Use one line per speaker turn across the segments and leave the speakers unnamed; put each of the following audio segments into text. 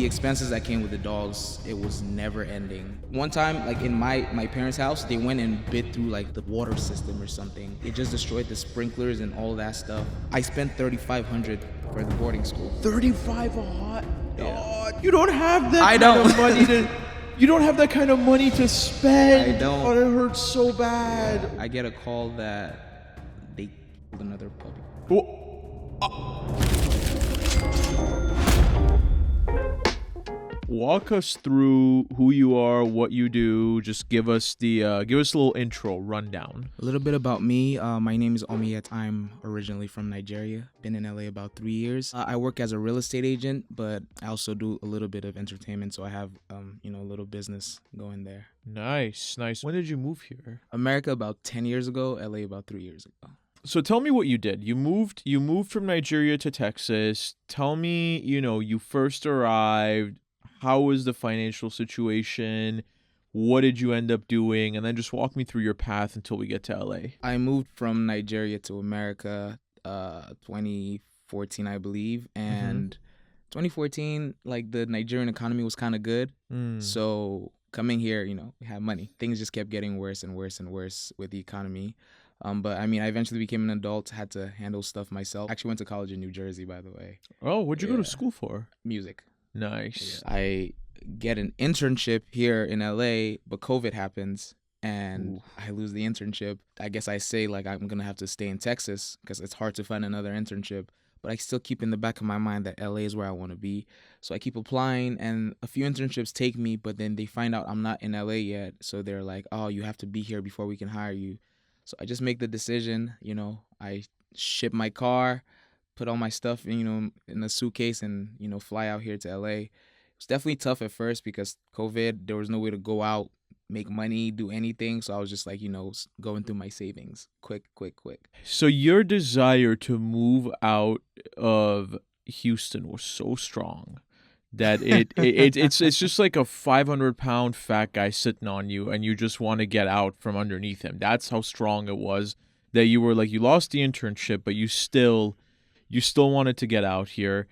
the expenses that came with the dogs, it was never ending. One time, like in my parents' house, they went and bit through like the water system or something. It just destroyed the sprinklers and all that stuff. I spent $3,500 for the boarding school.
35 a hot
Yeah.
dog. You don't have that
I
kind
don't.
of money to. You don't have that kind of money to spend.
I don't.
Oh, it hurts so bad.
I get a call that they killed another puppy.
Walk us through who you are, what you do. Just give us a little intro rundown.
A little bit about me. My name is Omiyet. I'm originally from Nigeria. Been in LA about 3 years. I work as a real estate agent, but I also do a little bit of entertainment. So I have, a little business going there.
Nice. When did you move here?
America about 10 years ago. LA about 3 years ago.
So tell me what you did. You moved from Nigeria to Texas. Tell me, you first arrived. How was the financial situation? What did you end up doing? And then just walk me through your path until we get to LA.
I moved from Nigeria to America 2014, I believe. And 2014, like the Nigerian economy was kind of good. So coming here, we had money. Things just kept getting worse and worse and worse with the economy. But I eventually became an adult, had to handle stuff myself. Actually went to college in New Jersey, by the way.
Oh, what'd you go to school for?
Music.
Nice.
Yeah. I get an internship here in LA, but COVID happens and I lose the internship. I guess I say like I'm going to have to stay in Texas because it's hard to find another internship. But I still keep in the back of my mind that LA is where I want to be. So I keep applying and a few internships take me, but then they find out I'm not in LA yet. So they're like, oh, you have to be here before we can hire you. So I just make the decision, I ship my car, put all my stuff, in a suitcase and, fly out here to LA. It was definitely tough at first because COVID, there was no way to go out, make money, do anything. So I was just like, going through my savings quick.
So your desire to move out of Houston was so strong that it's just like a 500-pound fat guy sitting on you and you just want to get out from underneath him. That's how strong it was that you were like, you lost the internship, but you still wanted to get out here.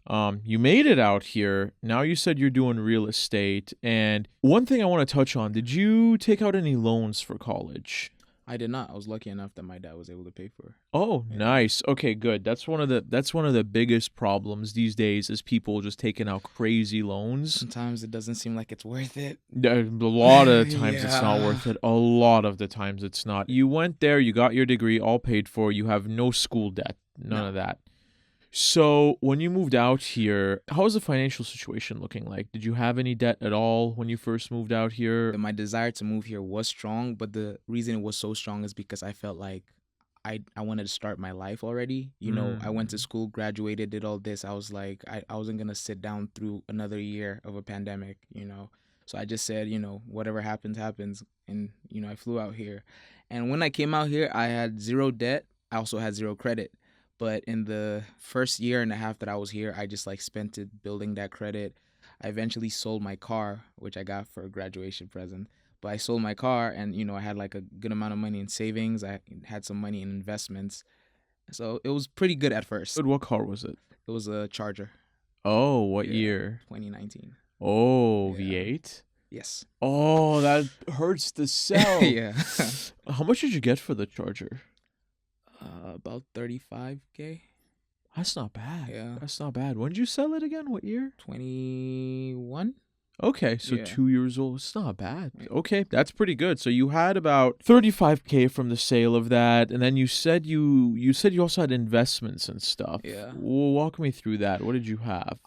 You made it out here. Now you said you're doing real estate. And one thing I want to touch on, did you take out any loans for college?
I did not. I was lucky enough that my dad was able to pay for it.
Oh, yeah. Nice. Okay, good. That's one of the biggest problems these days is people just taking out crazy loans.
Sometimes it doesn't seem like it's worth it.
A lot of the times It's not worth it. A lot of the times it's not. You went there, you got your degree all paid for, you have no school debt, none of that. So when you moved out here, how was the financial situation looking like? Did you have any debt at all when you first moved out here?
My desire to move here was strong, but the reason it was so strong is because I felt like I wanted to start my life already. I went to school, graduated, did all this. I was like, I wasn't going to sit down through another year of a pandemic, So I just said, whatever happens, happens. And, I flew out here. And when I came out here, I had zero debt. I also had zero credit. But in the first year and a half that I was here, I just spent it building that credit. I eventually sold my car, which I got for a graduation present. But I sold my car and, I had a good amount of money in savings. I had some money in investments. So it was pretty good at first.
What car was it?
It was a Charger.
Oh, what year?
2019.
Oh,
yeah.
V8?
Yes.
Oh, that hurts to sell.
Yeah.
How much did you get for the Charger?
About $35K.
That's not bad.
Yeah.
That's not bad. When did you sell it again? What year?
21.
Okay, so
Yeah.
2 years old. It's not bad.
Yeah.
Okay, that's pretty good. So you had about $35K from the sale of that, and then you said you also had investments and stuff.
Yeah.
Well, walk me through that. What did you have?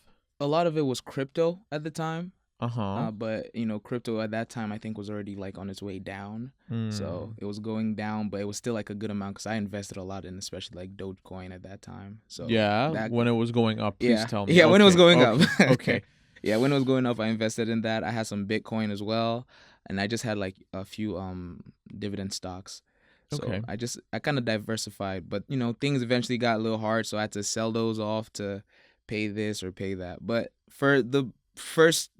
A lot of it was crypto at the time.
Uh-huh.
But crypto at that time I think was already on its way down. So it was going down, but it was still a good amount because I invested a lot in especially Dogecoin at that time. So
yeah, when it was going up, please tell me.
Yeah, when it was going up.
Okay.
Yeah, when it was going up, I invested in that. I had some Bitcoin as well, and I just had a few dividend stocks. So
okay.
I kind of diversified, but things eventually got a little hard, so I had to sell those off to pay this or pay that. But for the first,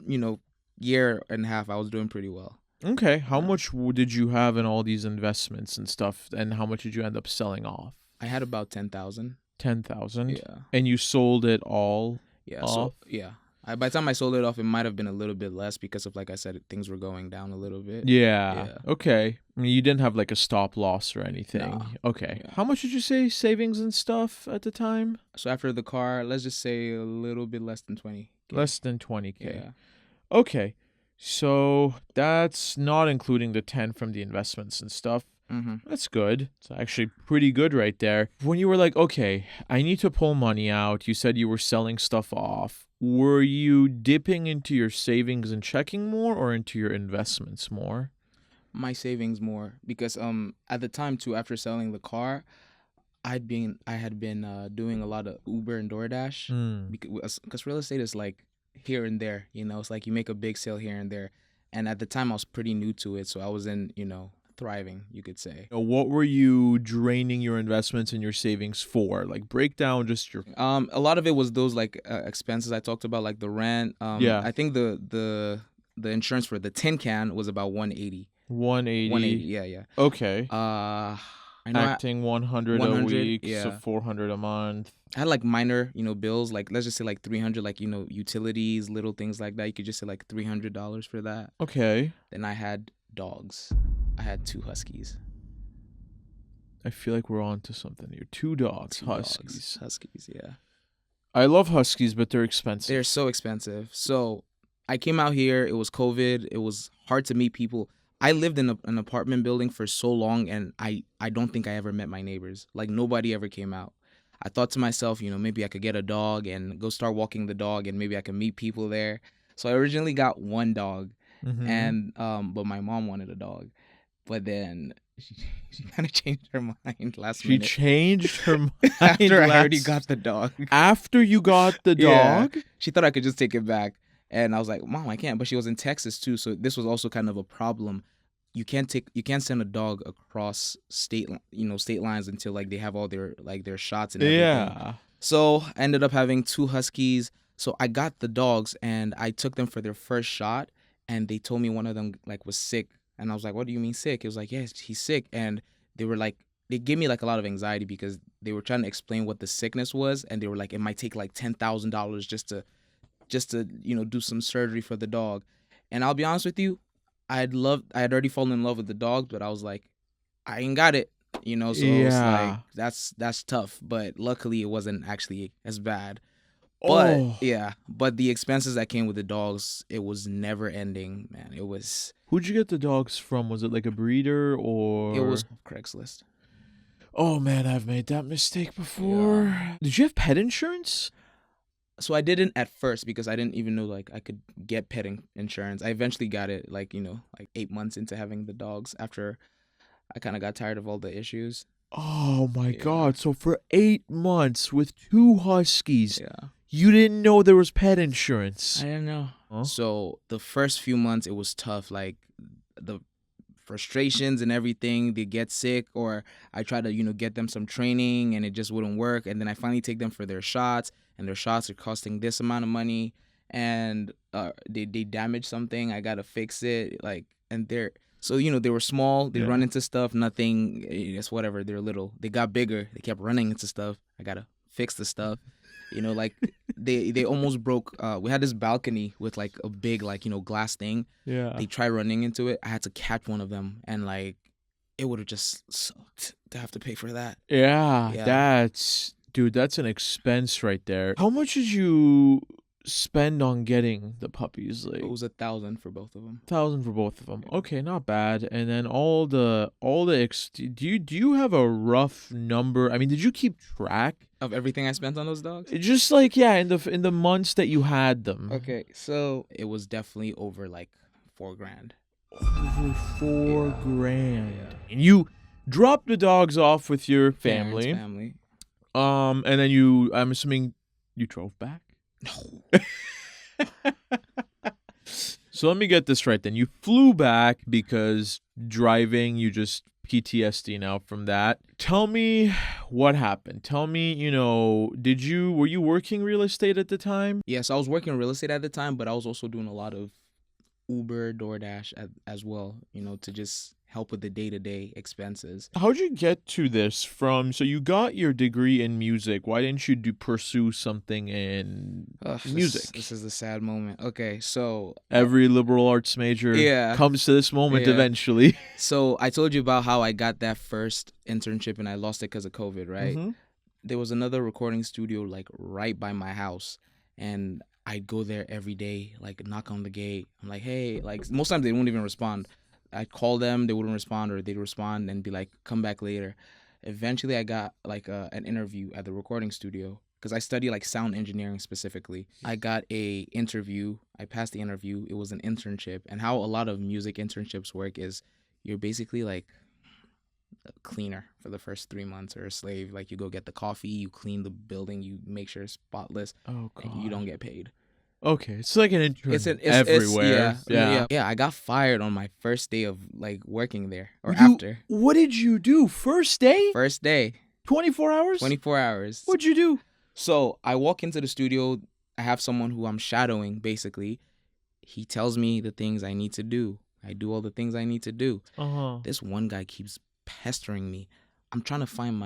year and a half, I was doing pretty well.
Okay. How much did you have in all these investments and stuff, and how much did you end up selling off?
I had about 10,000.
10,000?
Yeah.
And you sold it all
Yeah.
off?
So, yeah. By the time I sold it off, it might have been a little bit less because of, like I said, things were going down a little bit.
Yeah.
Yeah.
Okay. I mean, you didn't have like a stop loss or anything.
No.
Okay.
Yeah.
How much did you say savings and stuff at the time?
So after the car, let's just say a little bit less than 20K.
Less than 20K.
Yeah.
Okay. So that's not including the 10 from the investments and stuff.
Mm-hmm.
That's good. It's actually pretty good right there. When you were like, okay, I need to pull money out, you said you were selling stuff off. Were you dipping into your savings and checking more or into your investments more?
My savings more because at the time too, after selling the car, I had been doing a lot of Uber and DoorDash
Mm.
because real estate is like here and there, it's like you make a big sale here and there, and at the time I was pretty new to it, so I wasn't thriving, you could say.
What were you draining your investments and your savings for? Like break down just your
A lot of it was those like expenses I talked about, like the rent.
Yeah.
I think the insurance for the tin can was about 180.
180.
180, yeah.
Okay.
I know
Acting 100 a
100,
week, so
yeah.
400 a month.
I had like minor, bills, like let's just say like 300, like utilities, little things like that. You could just say like $300 for that.
Okay.
Then I had dogs. I had 2 huskies.
I feel like we're on to something here. 2 dogs,
2
huskies.
dogs. Huskies, yeah.
I love huskies, but they're expensive.
They're so expensive. So I came out here. It was COVID. It was hard to meet people. I lived in an apartment building for so long, and I don't think I ever met my neighbors. Like nobody ever came out. I thought to myself, maybe I could get a dog and go start walking the dog, and maybe I could meet people there. So I originally got 1 dog,
Mhm.
and but my mom wanted a dog, but then she kind of changed her mind last
She
minute
changed her mind
after I already
last-
got the dog.
After you got the
Yeah.
dog?
She thought I could just take it back. And I was like, Mom, I can't. But she was in Texas too, so this was also kind of a problem. You can't send a dog across state lines until like they have all their shots and everything.
Yeah.
So I ended up having 2 huskies. So I got the dogs and I took them for their first shot, and they told me one of them like was sick. And I was like, what do you mean sick? It was like, yes, he's sick. And they gave me like a lot of anxiety because they were trying to explain what the sickness was, and they were like, it might take like $10,000 just to do some surgery for the dog. And I'll be honest with you, I had already fallen in love with the dog, but I was like, I ain't got it, so it was like that's tough. But luckily it wasn't actually as bad. But yeah, but the expenses that came with the dogs, it was never ending, man.
Who'd you get the dogs from? Was it like a breeder or?
It was Craigslist.
Oh man, I've made that mistake before.
Yeah.
Did you have pet insurance?
So I didn't at first because I didn't even know like I could get pet insurance. I eventually got it like 8 months into having the dogs after I kind of got tired of all the issues.
Oh my
Yeah.
God. So for 8 months with 2 huskies,
Yeah.
you didn't know there was pet insurance.
I didn't know.
Huh?
So the first few months it was tough, like the frustrations and everything. They get sick, or I try to get them some training and it just wouldn't work, and then I finally take them for their shots, and their shots are costing this amount of money, and they damage something, I gotta fix it, like, and they were small, they
Yeah.
run into stuff, nothing, it's whatever, they're little, they got bigger, they kept running into stuff, I gotta fix the stuff. Like they almost broke. We had this balcony with like a big glass thing.
Yeah.
They tried running into it. I had to catch one of them, and like it would have just sucked to have to pay for that.
Yeah,
Yeah.
that's an expense right there. How much did you spend on getting the puppies? Like
It was $1,000 for both of them.
1,000 for both of them.
Yeah.
Okay, not bad. And then do you have a rough number? I mean, did you keep track?
Of everything I spent on those dogs.
Just like in the months that you had them.
Okay, so it was definitely over like $4,000.
Over 4
Yeah.
grand.
Yeah.
And you dropped the dogs off with your
Parents,
family.
family.
And then I'm assuming you drove back?
No.
So let me get this right then. You flew back because driving, you just PTSD now from that. Tell me what happened. Tell me, were you working real estate at the time?
Yes, I was working real estate at the time, but I was also doing a lot of Uber, DoorDash as well, to just help with the day-to-day expenses.
How'd you get to this from? So you got your degree in music. Why didn't you pursue something in music?
This is the sad moment. Okay, so
every liberal arts major comes to this moment eventually.
So I told you about how I got that first internship and I lost it because of COVID, right?
Mm-hmm.
There was another recording studio like right by my house, and I'd go there every day, like knock on the gate. I'm like, hey, like most times they wouldn't even respond. I'd call them, they wouldn't respond, or they'd respond and be like, come back later. Eventually, I got like an interview at the recording studio because I study like sound engineering specifically. I got a interview. I passed the interview. It was an internship, and how a lot of music internships work is you're basically like a cleaner for the first 3 months, or a slave. Like you go get the coffee, you clean the building, you make sure it's spotless, and you don't get paid.
Okay, it's like an intern
everywhere. Yeah. I got fired on my first day of like working there, or after.
What did you do? First day?
First day.
24 hours?
24 hours.
What'd you do?
So I walk into the studio. I have someone who I'm shadowing, basically. He tells me the things I need to do. I do all the things I need to do. This one guy keeps pestering me. I'm trying to find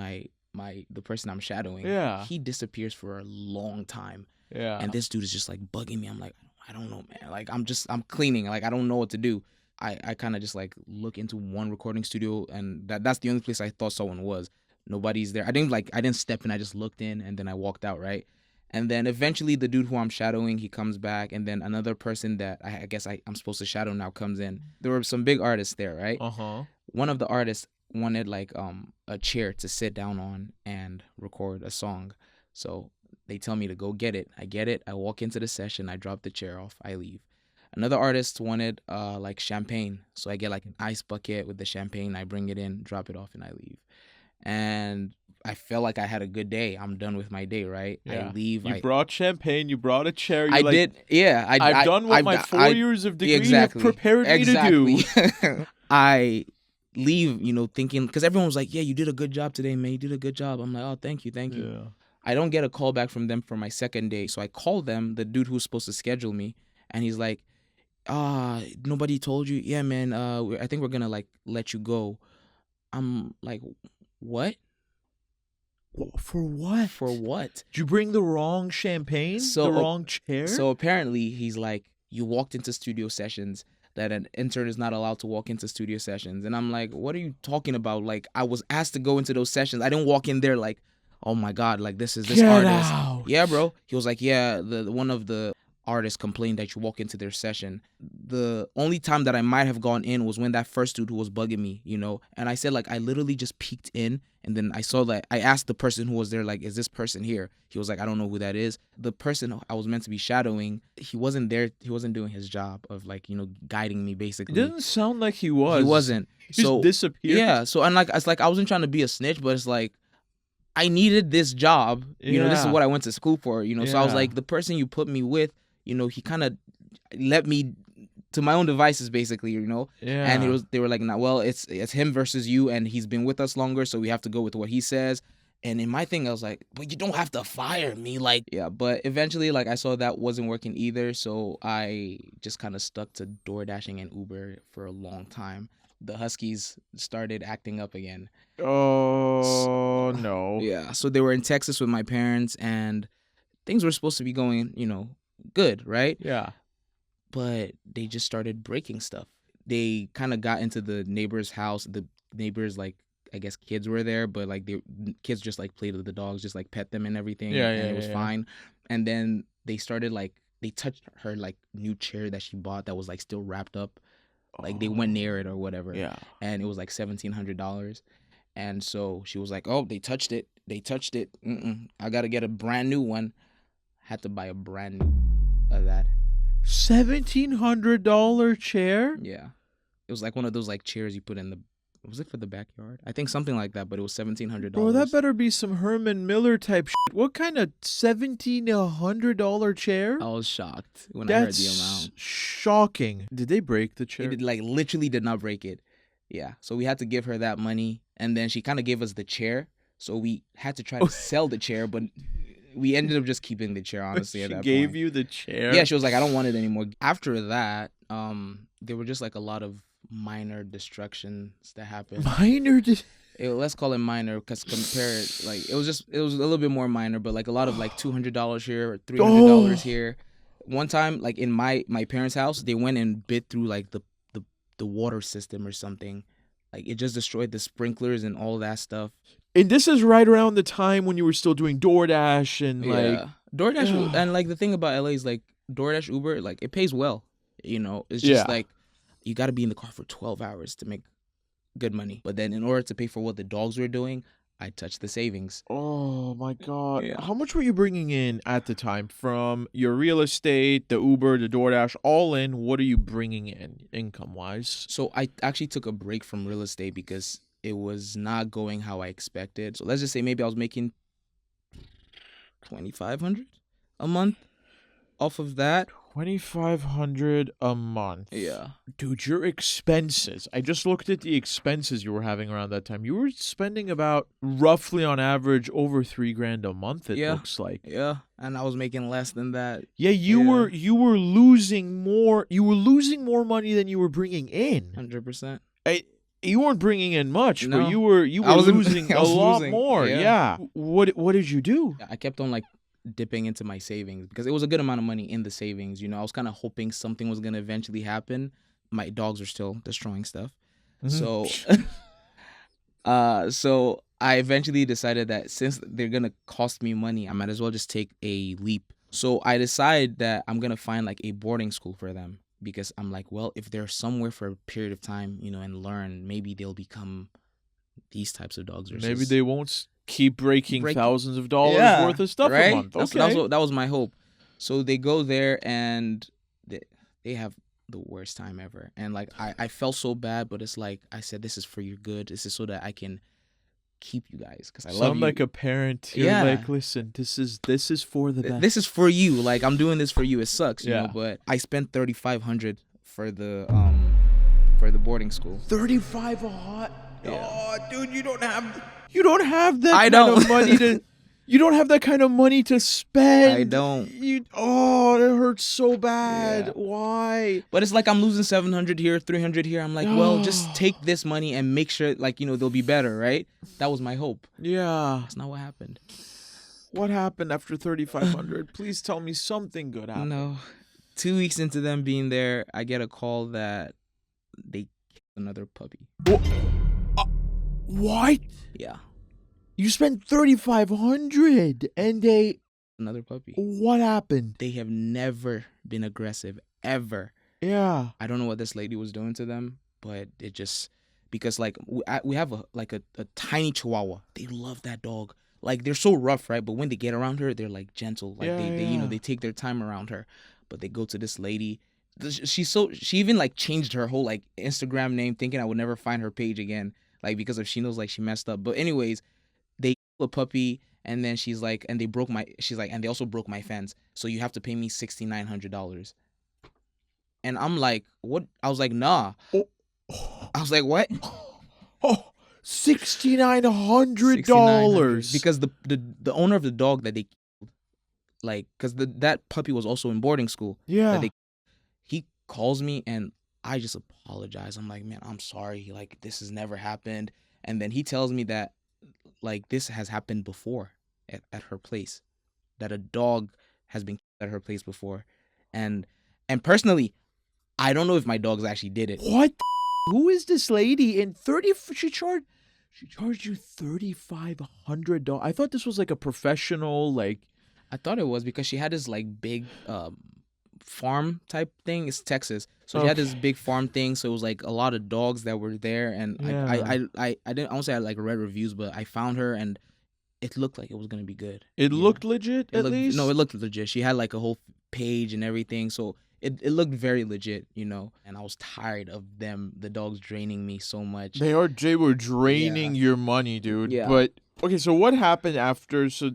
the person I'm shadowing.
Yeah.
He disappears for a long time.
Yeah.
And this dude is just like bugging me. I'm like, I don't know, man. Like I'm cleaning. Like I don't know what to do. I kind of just like look into one recording studio, and that's the only place I thought someone was. Nobody's there. I didn't step in. I just looked in and then I walked out, right? And then eventually the dude who I'm shadowing, he comes back, and then another person that I guess I'm supposed to shadow now comes in. There were some big artists there, right? One of the artists wanted like a chair to sit down on and record a song. So they tell me to go get it. I get it. I walk into the session. I drop the chair off. I leave. Another artist wanted like champagne. So I get like an ice bucket with the champagne. I bring it in, drop it off, and I leave. And I felt like I had a good day. I'm done with my day, right?
Yeah.
I leave.
You brought champagne. You brought a chair.
I did. Yeah.
I've done what my 4 years of degree have prepared me to do.
I leave, thinking, because everyone was like, yeah, you did a good job today, man. You did a good job. I'm like, oh, thank you.
Yeah.
I don't get a call back from them for my second day. So I call them, the dude who's supposed to schedule me, and he's like, nobody told you? Yeah, man, I think we're going to like let you go. I'm like, what?
For what?
For what?
Did you bring the wrong champagne? The wrong chair?
So apparently he's like, you walked into studio sessions, that an intern is not allowed to walk into studio sessions. And I'm like, what are you talking about? Like, I was asked to go into those sessions. I didn't walk in there like, oh my God, like this is this artist.
Out.
Yeah, bro. He was like, yeah, the one of the artists complained that you walk into their session. The only time that I might have gone in was when that first dude who was bugging me, and I said, like, I literally just peeked in, and then I saw that. I asked the person who was there, like, is this person here? He was like, I don't know who that is. The person I was meant to be shadowing, he wasn't there. He wasn't doing his job of like, guiding me, basically.
It doesn't sound like he was.
He wasn't.
He just disappeared.
Yeah. So, and like, it's like I wasn't trying to be a snitch, but it's like, I needed this job. This is what I went to school for, So I was like, the person you put me with, he kind of let me to my own devices, basically, Yeah. And they were like, nah, well, it's him versus you, and he's been with us longer, so we have to go with what he says. And in my thing, I was like, but you don't have to fire me, like, yeah. But eventually, like, I saw that wasn't working either, so I just kind of stuck to door dashing and Uber for a long time. The Huskies started acting up again.
Oh, no.
Yeah, so they were in Texas with my parents, and things were supposed to be going, good, right?
Yeah.
But they just started breaking stuff. They kind of got into the neighbor's house. The neighbors, like, I guess kids were there, but like kids just like played with the dogs, just like pet them and everything.
Yeah,
and it was fine. And then they started like, they touched her like new chair that she bought that was like still wrapped up. Like they went near it or whatever.
Yeah.
And it was like $1,700. And so she was like, oh, they touched it. I got to get a brand new one. Had to buy a brand new of that.
$1,700 chair?
Yeah. It was like one of those like chairs you put in the, was it for the backyard? I think something like that, but it was $1,700.
Bro, that better be some Herman Miller type shit. What kind of $1,700 chair?
I was shocked when I heard the amount.
That's shocking. Did they break the chair?
It like literally did not break it. Yeah. So we had to give her that money, and then she kind of gave us the chair. So we had to try to sell the chair, but we ended up just keeping the chair, honestly, at that point.
She gave you the chair?
Yeah, she was like, I don't want it anymore. After that, there were just like a lot of minor destructions that happened.
Minor.
Let's call it minor because compare it, like it was a little bit more minor, but like a lot of like $200 here or $300 here. One time, like in my parents' house, they went and bit through like the water system or something. Like it just destroyed the sprinklers and all that stuff.
And this is right around the time when you were still doing DoorDash and like
DoorDash. And like the thing about LA is like DoorDash, Uber, like it pays well. It's just like you got to be in the car for 12 hours to make good money. But then in order to pay for what the dogs were doing, I touched the savings.
Oh my God.
Yeah.
How much were you bringing in at the time from your real estate, the Uber, the DoorDash, all in? What are you bringing in income wise?
So I actually took a break from real estate because it was not going how I expected. So let's just say maybe I was making $2,500 a month off of that.
$2,500 a month.
Yeah.
Dude, your expenses. I just looked at the expenses you were having around that time. You were spending about roughly on average over $3,000 a month, it looks like.
Yeah. And I was making less than that.
Yeah, you were losing more. You were losing more money than you were bringing in.
100%.
You weren't bringing in much,
No.
but you were losing a lot more.
Yeah.
What did you do?
I kept on like dipping into my savings because it was a good amount of money in the savings. I was kind of hoping something was going to eventually happen. My dogs are still destroying stuff. So so I eventually decided that since they're going to cost me money, I might as well just take a leap. So I decided that I'm going to find like a boarding school for them because I'm like, well, if they're somewhere for a period of time, and learn, maybe they'll become these types of dogs.
Maybe they won't keep breaking thousands of dollars worth of stuff a month. Okay.
That was my hope. So they go there and they have the worst time ever. And like I felt so bad, but it's like I said, this is for your good. This is so that I can keep you guys because I love you.
Sound like a parent. You're like, listen, this is for the best.
This is for you. Like I'm doing this for you. It sucks, you know. But I spent $3,500 for the boarding school.
35 a hot.
Yeah.
Oh, dude, you don't have that
I
kind
don't.
of money to. You don't have that kind of money to spend.
I don't.
That hurts so bad.
Yeah.
Why?
But it's like I'm losing 700 here, 300 here. I'm like, well, just take this money and make sure, like, they'll be better, right? That was my hope.
Yeah.
That's not what happened.
What happened after 3,500? Please tell me something good happened.
No. 2 weeks into them being there, I get a call that they killed another puppy.
What?
Yeah.
You spent $3,500 and
another puppy.
What happened?
They have never been aggressive ever.
Yeah.
I don't know what this lady was doing to them, but it just because like we have a tiny Chihuahua. They love that dog. Like they're so rough, right? But when they get around her, they're like gentle. Like they take their time around her. But they go to this lady. She even like changed her whole like Instagram name, thinking I would never find her page again, like because if she knows like she messed up. But anyways, they kill a puppy, and then she's like, and they also broke my fence, so you have to pay me $6,900. And I'm like, what? I was like, nah. I was like, what?
Oh, $6,900
because the owner of the dog that they killed, like, because that puppy was also in boarding school.
Yeah.
He calls me and I just apologize. I'm like, man, I'm sorry. Like, this has never happened. And then he tells me that, like, this has happened before at her place, that a dog has been killed at her place before. And personally, I don't know if my dogs actually did it.
What? Who is this lady? And she charged you $3,500. I thought this was like a professional, like.
I thought it was because she had this like big farm type thing. It's Texas, so she had this big farm thing. So it was like a lot of dogs that were there, and I won't say I like read reviews, but I found her and it looked like it was gonna be good.
It looked legit at least?
No, it looked legit. She had like a whole page and everything, so it looked very legit, And I was tired of the dogs draining me so much.
They were draining your money, dude.
Yeah.
But okay, so what happened after? So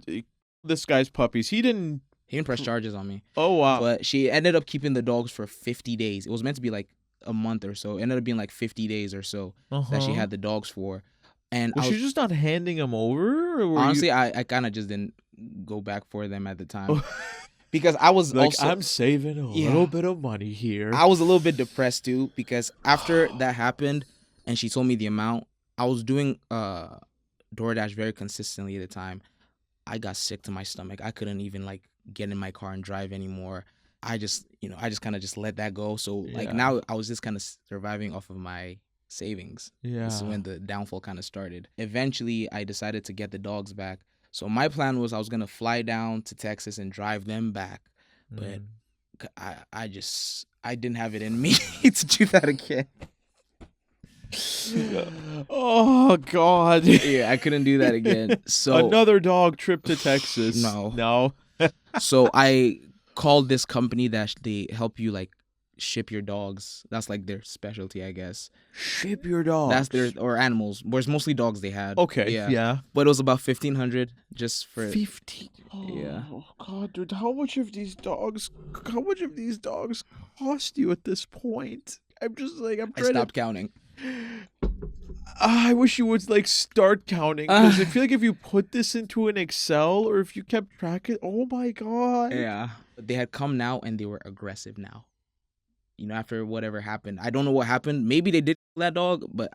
this guy's puppies, he didn't
press charges on me.
Oh wow!
But she ended up keeping the dogs for 50 days. It was meant to be like a month or so. It ended up being like 50 days or so that she had the dogs for. And
was she just not handing them over? Or
honestly, I kind of just didn't go back for them at the time. because I was
Like,
also
I'm saving a
yeah.
little bit of money here.
I was a little bit depressed too because after that happened and she told me the amount, I was doing DoorDash very consistently at the time. I got sick to my stomach. I couldn't even like get in my car and drive anymore. I just kind of just let that go. So like
Yeah.
now I was just kind of surviving off of my savings.
Yeah.
This is when the downfall kind of started. Eventually, I decided to get the dogs back. So my plan was I was gonna fly down to Texas and drive them back, but I didn't have it in me to do that again.
Oh God.
Yeah, I couldn't do that again. So
another dog trip to Texas. No.
So I called this company that they help you like ship your dogs. That's like their specialty, I guess.
Ship your dogs.
That's their or animals. But it's mostly dogs they had.
Okay. Yeah.
But it was about $1,500 just for
15.
Yeah.
Oh God, dude! How much of these dogs cost you at this point? I'm
I
trying
stopped counting.
I wish you would like start counting because I feel like if you put this into an Excel or if you kept track of, oh my God.
Yeah. But they had come now and they were aggressive now. After whatever happened. I don't know what happened. Maybe they did kill that dog, but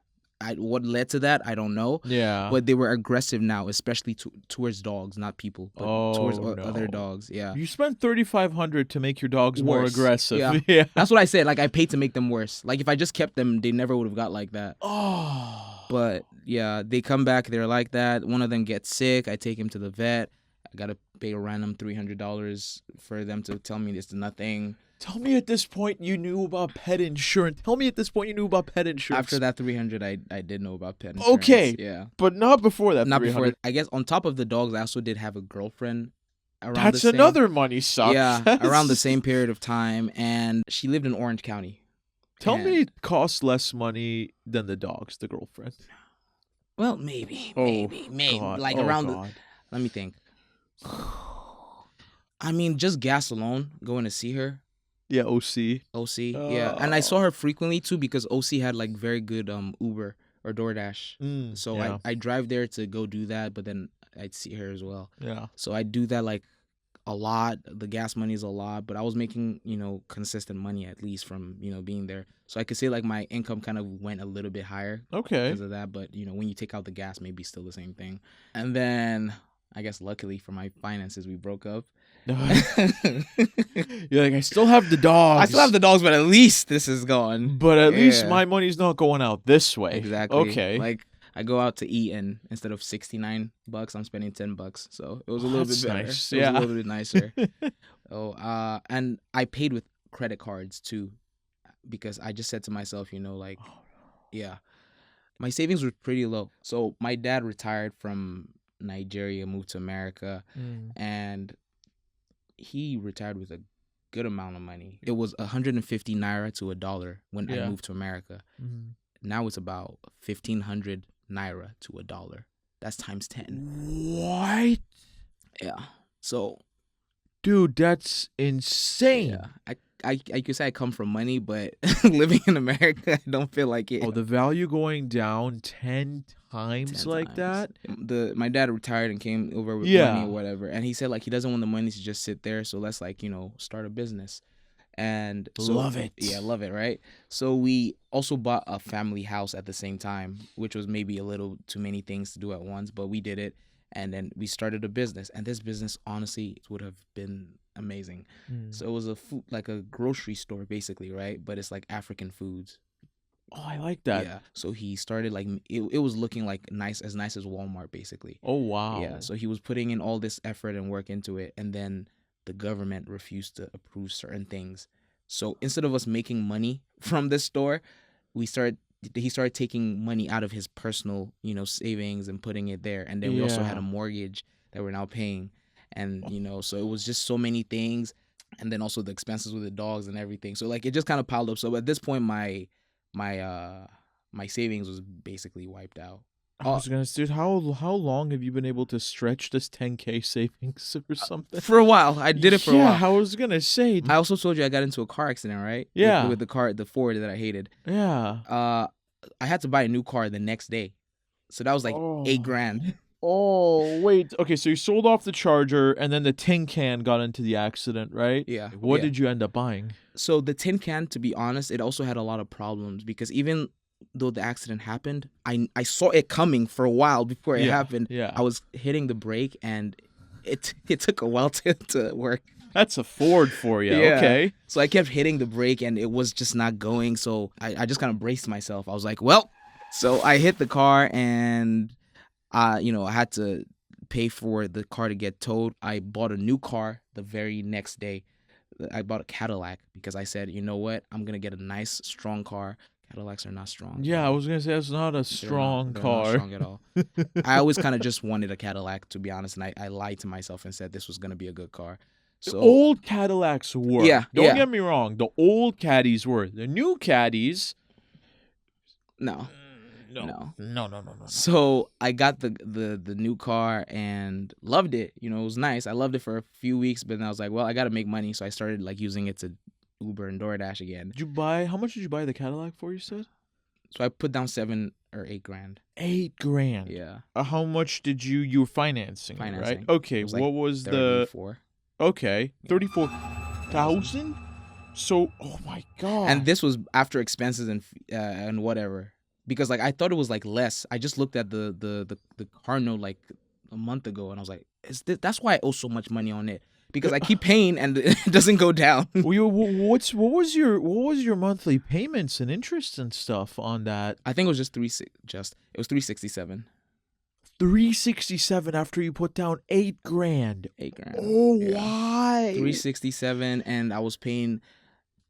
what led to that, I don't know.
Yeah.
But they were aggressive now, especially towards dogs, not people, but towards other dogs. Yeah.
You spent $3,500 to make your dogs more aggressive.
Yeah. That's what I said. Like, I paid to make them worse. Like, if I just kept them, they never would have got like that.
Oh.
But yeah, they come back. They're like that. One of them gets sick. I take him to the vet. I got to pay a random $300 for them to tell me it's nothing.
Tell me at this point you knew about pet insurance.
After that $300, I did know about pet insurance.
Okay.
Yeah.
But not before that.
Not before. I guess on top of the dogs, I also did have a girlfriend.
That's another money suck.
Yeah, around the same period of time, and she lived in Orange County.
Tell me it costs less money than the dogs, the girlfriend.
Well, maybe.
God.
Like let me think. I mean, just gas alone, going to see her.
Yeah, OC.
Yeah. And I saw her frequently too because OC had like very good Uber or DoorDash. So
yeah.
I drive there to go do that, but then I'd see her as well.
Yeah.
So I do that like a lot. The gas money is a lot, but I was making, consistent money at least from, being there. So I could say like my income kind of went a little bit higher.
Okay.
Because of that. But, when you take out the gas, maybe still the same thing. And then I guess luckily for my finances, we broke up.
You're like, I still have the dogs.
I still have the dogs, but at least this is gone.
But at least my money's not going out this way.
Exactly.
Okay.
Like I go out to eat and instead of $69, I'm spending $10. So it was a little bit better.
Nice.
It was a little bit nicer. And I paid with credit cards too, because I just said to myself, yeah, my savings were pretty low. So my dad retired from Nigeria, moved to America, and he retired with a good amount of money. It was 150 naira to $1 when I moved to America. Now it's about 1,500 naira to $1. That's times 10.
What?
Yeah. So,
dude, that's insane.
Yeah. I could say I come from money, but living in America, I don't feel like it.
Oh, the value going down 10 times like that?
My dad retired and came over with money or whatever. And he said like he doesn't want the money to just sit there. So let's start a business. And so,
love it.
Yeah, love it, right? So we also bought a family house at the same time, which was maybe a little too many things to do at once, but we did it. And then we started a business. And this business, honestly, would have been amazing. So it was like a grocery store, basically, right? But it's like African foods.
Oh, I like that.
Yeah. So he started like it was looking like nice as Walmart, basically.
Oh, wow.
Yeah. So he was putting in all this effort and work into it. And then the government refused to approve certain things. So instead of us making money from this store, he started taking money out of his personal, savings and putting it there. And then we also had a mortgage that we're now paying. And, so it was just so many things. And then also the expenses with the dogs and everything. So like it just kind of piled up. So at this point, my savings was basically wiped out.
I was gonna say, dude, how long have you been able to stretch this 10K savings or something?
For a while. I did it for a while.
Yeah, I was gonna say.
I also told you I got into a car accident, right?
Yeah.
With the Ford that I hated.
Yeah.
I had to buy a new car the next day. So that was like $8,000.
Oh, wait. Okay, so you sold off the Charger, and then the tin can got into the accident, right?
Yeah.
What
Yeah.
did you end up buying?
So the tin can, to be honest, it also had a lot of problems because even though the accident happened, I saw it coming for a while before it happened.
Yeah.
I was hitting the brake and it took a while to work.
That's a Ford for you.
Yeah.
Okay.
So I kept hitting the brake and it was just not going. So I just kind of braced myself. I was like, well, so I hit the car and I had to pay for the car to get towed. I bought a new car the very next day. I bought a Cadillac because I said, you know what? I'm going to get a nice, strong car. Cadillacs are not strong.
Yeah, I was going to say that's not a strong
They're
car.
not strong at all. I always kind of just wanted a Cadillac, to be honest, and I lied to myself and said this was going to be a good car.
The
So
old Cadillacs were.
Yeah,
Don't
yeah.
get me wrong. The old Caddies were. The new Caddies.
no.
No.
So I got the new car and loved it. It was nice. I loved it for a few weeks, but then I was like, well, I got to make money, so I started like using it to Uber and DoorDash again.
How much did you buy the Cadillac for, you said?
So I put down 7 or 8 grand.
8 grand.
Yeah.
How much did you were financing, it, right?
Financing.
Okay,
It was like
what was
34.
Okay, 34,000? So, oh my god.
And this was after expenses and whatever. Because like I thought it was like less. I just looked at the car note like a month ago and I was like, that's why I owe so much money on it. Because I keep paying and it doesn't go down.
What was your monthly payments and interest and stuff on that?
I think it was just it was 367.
367 after you put down 8 grand.
8 grand.
Oh,
Yeah.
why?
367 and I was paying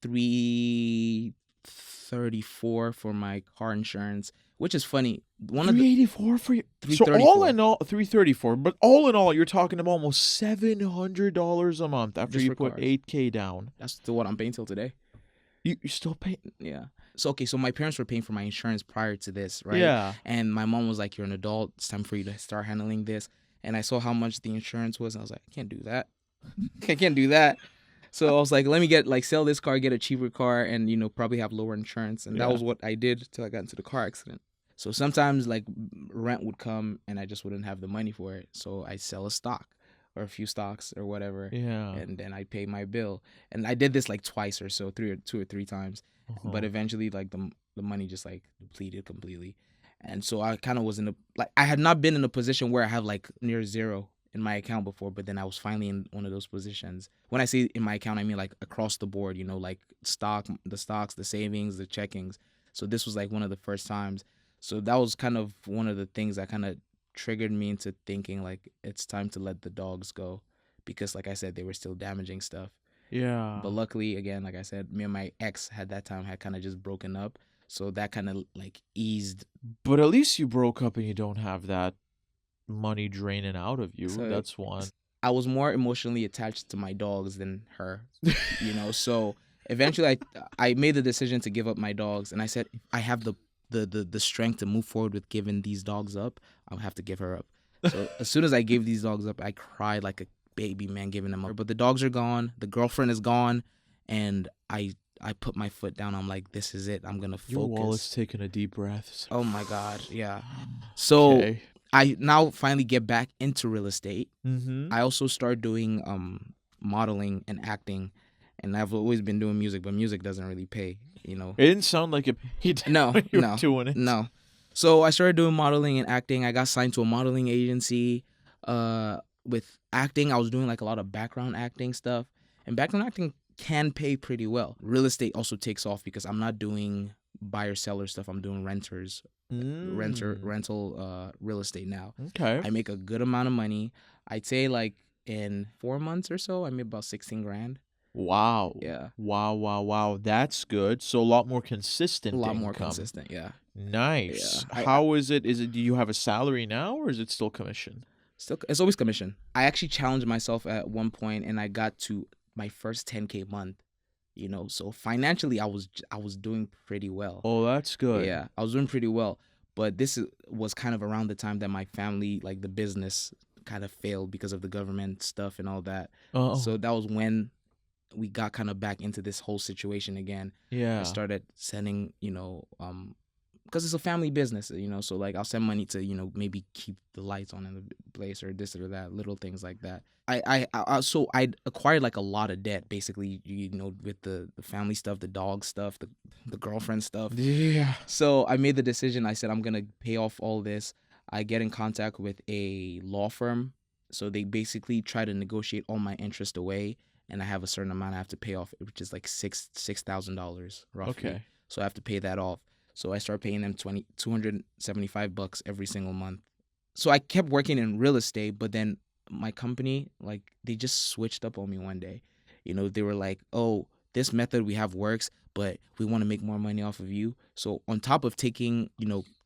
334 for my car insurance, which is funny.
384 for you. So
334.
all in all, 334. But all in all, you're talking about almost $700 a month after
Just
you
for
put
cars.
8K down.
That's still what I'm paying till today.
You still pay?
Yeah. So my parents were paying for my insurance prior to this, right?
Yeah.
And my mom was like, "You're an adult. It's time for you to start handling this." And I saw how much the insurance was, and I was like, "I can't do that. I can't do that." So I was like, "Let me sell this car, get a cheaper car, and probably have lower insurance." And that was what I did till I got into the car accident. So sometimes like rent would come, and I just wouldn't have the money for it. So I sell a stock or a few stocks or whatever.
Yeah.
And then I pay my bill. And I did this like twice or so, two or three times. But eventually like the money just like depleted completely. And so I kind of was I had not been in a position where I have like near zero in my account before, but then I was finally in one of those positions. When I say in my account, I mean like across the board, like the stocks, the savings, the checkings. So this was like one of the first times. So that was kind of one of the things that kind of triggered me into thinking like it's time to let the dogs go, because like I said, they were still damaging stuff.
Yeah.
But luckily, again, like I said, me and my ex had kind of just broken up, so that kind of like eased.
But at least you broke up and you don't have that money draining out of you.
So
That's one.
I was more emotionally attached to my dogs than her, So eventually, I made the decision to give up my dogs, and I said, if I have the strength to move forward with giving these dogs up, I'll have to give her up. So as soon as I gave these dogs up, I cried like a baby, man, giving them up. But the dogs are gone, the girlfriend is gone, and I put my foot down. I'm like, this is it. I'm gonna focus.
Your wallet's taking a deep breath.
Oh my God, yeah. So
Okay.
I now finally get back into real estate.
Mm-hmm.
I also started doing modeling and acting, and I've always been doing music, but music doesn't really pay,
It didn't sound like it paid.
No,
when you
no,
were doing it.
no. So I started doing modeling and acting. I got signed to a modeling agency. With acting, I was doing like a lot of background acting stuff, and background acting can pay pretty well. Real estate also takes off because I'm not doing buyer seller stuff. I'm doing rental real estate now.
Okay.
I make a good amount of money. I'd say like in 4 months or so, I made about 16 grand.
Wow.
Yeah.
Wow. That's good. So a lot more consistent.
A lot
income.
more consistent. Yeah.
Nice.
Yeah.
How is it? Do you have a salary now, or is it still commission?
Still, it's always commission. I actually challenged myself at one point, and I got to my first 10K month. So financially, I was doing pretty well.
Oh, that's good.
Yeah, I was doing pretty well. But this was kind of around the time that my family, like the business, kind of failed because of the government stuff and all that.
Oh.
So that was when we got kind of back into this whole situation again.
Yeah.
I started sending, because it's a family business, so like I'll send money to, maybe keep the lights on in the place or this or that, little things like that. So I acquired like a lot of debt, basically, with the family stuff, the dog stuff, the girlfriend stuff.
Yeah.
So I made the decision. I said, I'm going to pay off all this. I get in contact with a law firm. So they basically try to negotiate all my interest away. And I have a certain amount I have to pay off, which is like $6,000 roughly.
Okay.
So I have to pay that off. So I start paying them $275 every single month. So I kept working in real estate, but then my company, like, they just switched up on me one day. They were like, oh, this method we have works, but we want to make more money off of you. So on top of taking,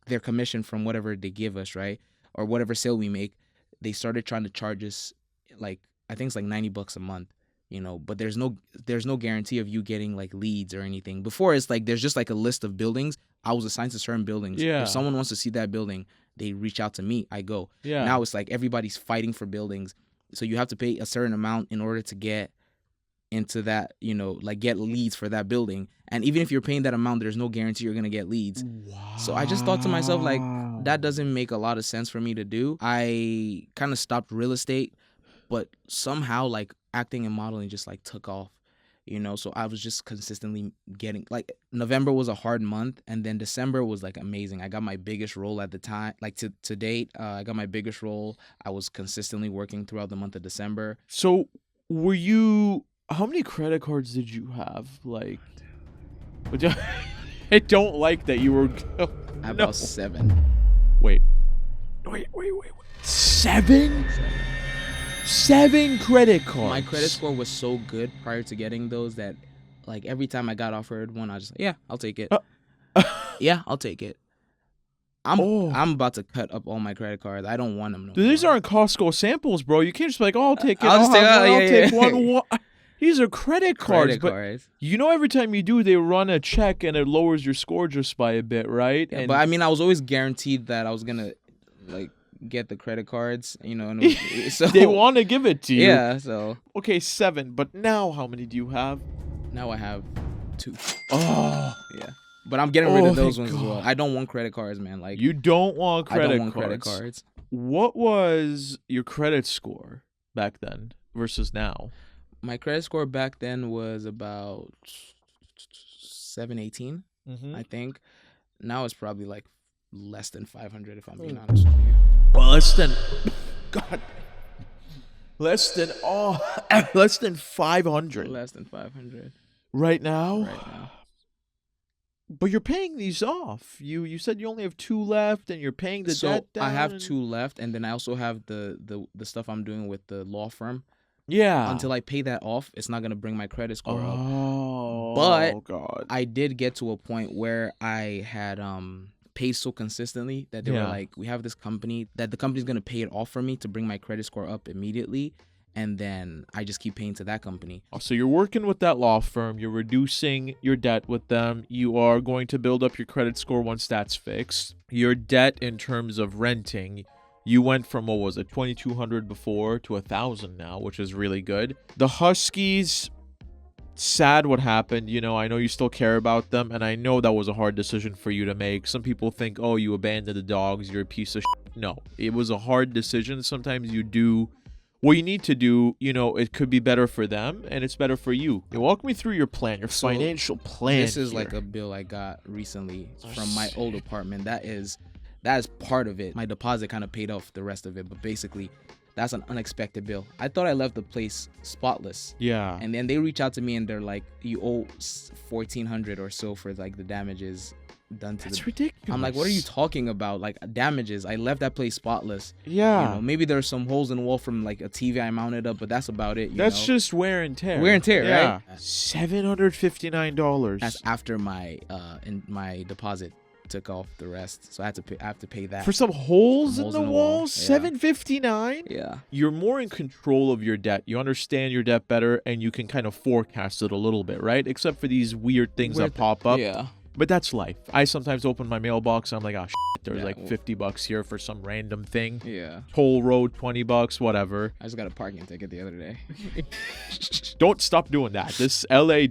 their commission from whatever they give us, right, or whatever sale we make, they started trying to charge us, like, I think it's like $90 a month. But there's no guarantee of you getting like leads or anything. Before, it's like there's just like a list of buildings. I was assigned to certain buildings.
Yeah.
If someone wants to see that building, they reach out to me. I go.
Yeah.
Now it's like everybody's fighting for buildings. So you have to pay a certain amount in order to get into that, like get leads for that building. And even if you're paying that amount, there's no guarantee you're going to get leads.
Wow.
So I just thought to myself, like, that doesn't make a lot of sense for me to do. I kind of stopped real estate, but somehow like acting and modeling just like took off, so I was just consistently getting, like, November was a hard month, and then December was like amazing. I got my biggest role at the time, like to date. I got my biggest role. I was consistently working throughout the month of December.
So how many credit cards did you have? Like, I don't like that you were.
I have about 7.
Wait. 7? 7 credit cards.
My credit score was so good prior to getting those that, like, every time I got offered one, I was just like, yeah, I'll take it. Yeah, I'll take it. I'm about to cut up all my credit cards. I don't want them no more.
These aren't Costco samples, bro. You can't just be like, oh, I'll take it.
I'll
take one. These are credit cards.
Cards.
Every time you do, they run a check and it lowers your score just by a bit, right?
Yeah, but I mean, I was always guaranteed that I was gonna, like, get the credit cards, and so
they want to give it to you.
Yeah, so
okay, 7. But now, how many do you have?
Now I have 2.
Oh,
yeah. But I'm getting rid of those ones as well. I don't want credit cards, man. Like,
you don't want credit
I don't want
cards.
credit cards.
What was your credit score back then versus now?
My credit score back then was about 718, I think. Now it's probably like less than 500, if I'm being honest with you.
Well, less than 500.
Less than 500
right now.
Right now.
But you're paying these off. You said you only have 2 left, and you're paying the debt down.
I have 2 left, and then I also have the stuff I'm doing with the law firm.
Yeah.
Until I pay that off, it's not gonna bring my credit score up.
Oh,
but
God.
I did get to a point where I had paid so consistently that they were like, we have this company that the company's gonna pay it off for me to bring my credit score up immediately. And then I just keep paying to that company.
Oh, so you're working with that law firm. You're reducing your debt with them. You are going to build up your credit score once that's fixed. Your debt in terms of renting, you went from, what was it, $2,200 before to $1,000 now, which is really good. The Huskies, sad what happened. I know you still care about them, and I know that was a hard decision for you to make. Some people think, oh, you abandoned the dogs, you're a piece of shit. No, it was a hard decision. Sometimes you do what you need to do. It could be better for them, and it's better for you. Walk me through your plan, your financial plan.
This is
here.
like a bill I got recently from my old apartment. That is part of it. My deposit kind of paid off the rest of it, but basically that's an unexpected bill. I thought I left the place spotless.
Yeah.
And then they reach out to me and they're like, you owe $1,400 or so for like the damages done to
That's ridiculous.
I'm like, what are you talking about? Like, damages. I left that place spotless.
Yeah.
Maybe there's some holes in the wall from like a TV I mounted up, but that's about it.
That's just wear and tear.
Wear and tear, right?
$759.
That's after my deposit took off the rest, so I have to pay that
for some holes in the wall.
Yeah.
$759.
Yeah.
You're more in control of your debt. You understand your debt better, and you can kind of forecast it a little bit, right? Except for these weird things that pop up.
Yeah.
But that's life. I sometimes open my mailbox and I'm like, oh shit, there's like $50 here for some random thing.
Yeah.
Toll road, $20, whatever.
I just got a parking ticket the other day.
Don't stop doing that. This LA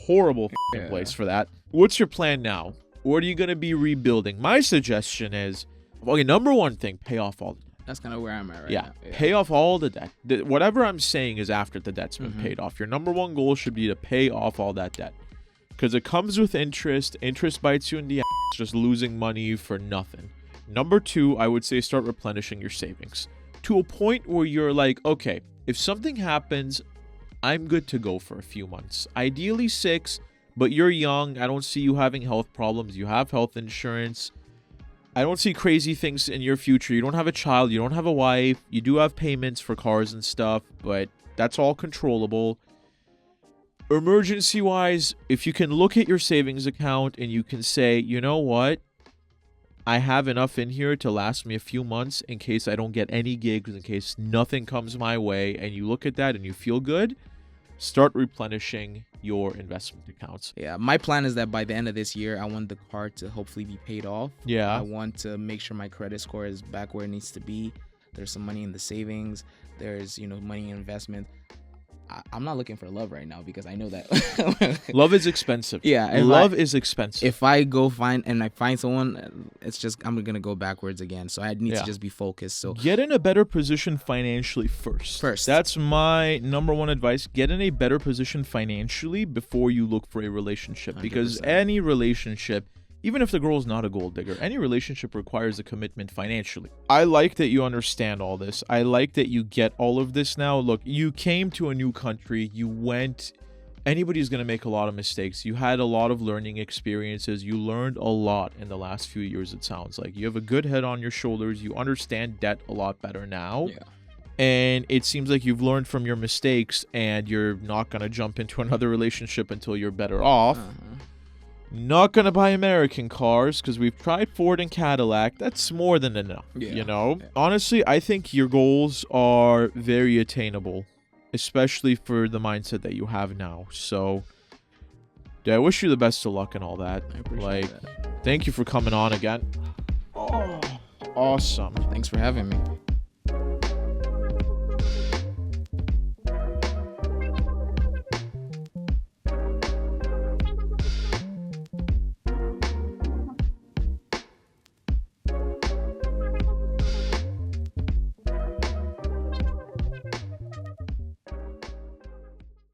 horrible place for that. What's your plan now? Or are you going to be rebuilding? My suggestion is, okay, number one thing, pay off all the debt.
That's kind of where I'm at right
Yeah,
now.
pay off all the debt. Whatever I'm saying is after the debt's been paid off. Your number one goal should be to pay off all that debt. Because it comes with interest. Interest bites you in the ass, just losing money for nothing. Number two, I would say start replenishing your savings. To a point where you're like, okay, if something happens, I'm good to go for a few months. Ideally 6, but you're young. I don't see you having health problems. You have health insurance. I don't see crazy things in your future. You don't have a child. You don't have a wife. You do have payments for cars and stuff, but that's all controllable. Emergency-wise, if you can look at your savings account and you can say, you know what? I have enough in here to last me a few months in case I don't get any gigs, in case nothing comes my way, and you look at that and you feel good, start replenishing your investment accounts.
Yeah, my plan is that by the end of this year, I want the car to hopefully be paid off.
Yeah.
I want to make sure my credit score is back where it needs to be. There's some money in the savings. There's, money in investment. I'm not looking for love right now because I know that
Love is expensive.
Yeah,
love is expensive.
If I go find someone, it's just I'm gonna go backwards again. So I need to just be focused. So
get in a better position financially first. That's my number one advice. Get in a better position financially before you look for a relationship. 100%. Because any relationship, even if the girl's not a gold digger, any relationship requires a commitment financially. I like that you understand all this. I like that you get all of this now. Look, you came to a new country. You went. Anybody's going to make a lot of mistakes. You had a lot of learning experiences. You learned a lot in the last few years, it sounds like. You have a good head on your shoulders. You understand debt a lot better now.
Yeah.
And it seems like you've learned from your mistakes and you're not going to jump into another relationship until you're better off. Not gonna buy American cars because we've tried Ford and Cadillac. That's more than enough, Honestly, I think your goals are very attainable, especially for the mindset that you have now. So, yeah, I wish you the best of luck and all that.
I appreciate that.
Thank you for coming on again. Oh, awesome.
Thanks for having me.